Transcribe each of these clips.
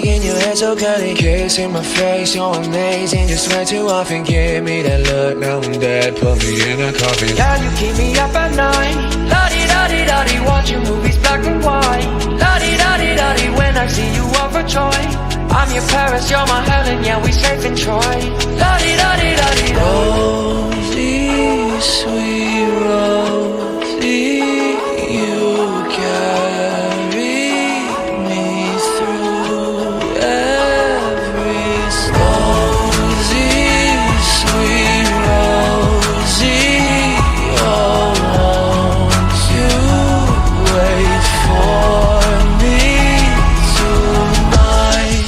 faking, your hair so curly. Kissing my face, you're amazing. Just way too often, give me that look, now I'm dead. Put me in a coffin. Yeah, you keep me up at night. La-di-da-di-da-di, watching movies black and white. La-di-da-di-da-di, when I see you overjoyed. I'm your Paris, you're my Helen, yeah, we safe in Troy. La-di-da-di-da-di. Rosie, sweet Rosie, you carry me through every storm. Rosie, sweet Rosie, oh, won't you wait for me tonight?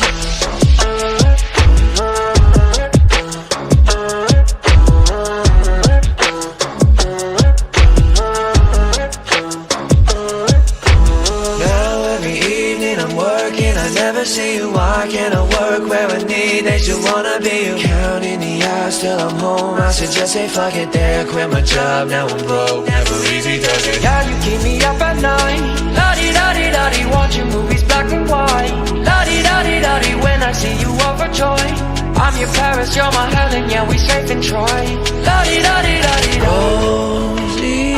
Now every evening I'm working, I never see you. Why can't I work where I need? They still wanna be you. Counting the hours till I'm home. I should just say fuck it there, quit my job, now I'm broke. Never easy does it. Yeah, you keep me up at night. La-di-da-di-da-di, watching movies black and white. La-di-da-di-da-di, when I see you overjoyed. I'm your Paris, you're my Helen, yeah, we safe in Troy. La-di-da-di-da-di. Rosie,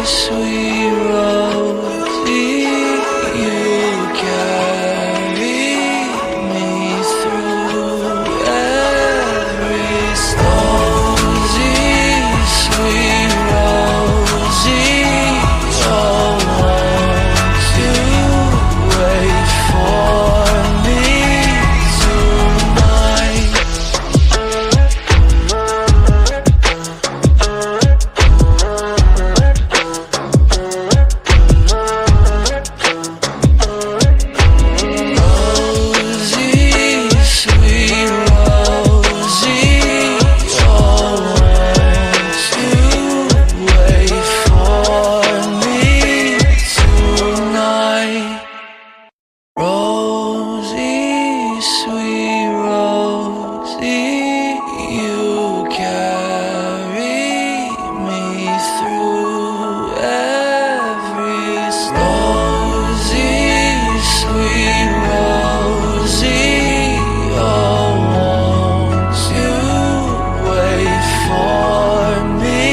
sweet Rosie, you carry me through every storm. Rosie, sweet Rosie, oh, won't you wait for me tonight? Rosie, sweet Rosie, oh, won't you wait for me tonight? Rosie, sweet Rosie, you carry me through every storm. Rosie, sweet Rosie, oh, won't you wait for me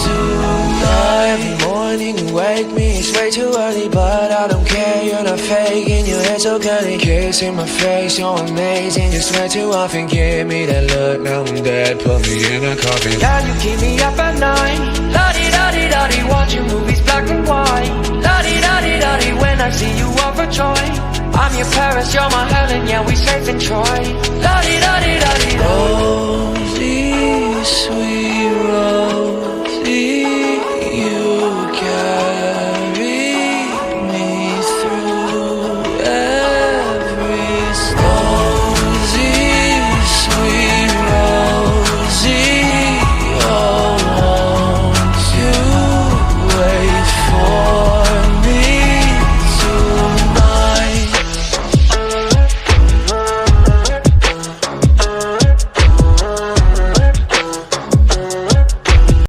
tonight? Every morning you wake me, it's way too early, but I don't care, you're not faking, your hair so curly. Kissing my face, you're amazing. Just way too often, give me that look, now I'm dead. Put me in a coffin. Yeah, you keep me up at night. La-di-da-di-da-di, watching movies black and white. La-di-da-di-da-di, when I see you overjoyed. I'm your Paris, you're my Helen, yeah, we safe in Troy.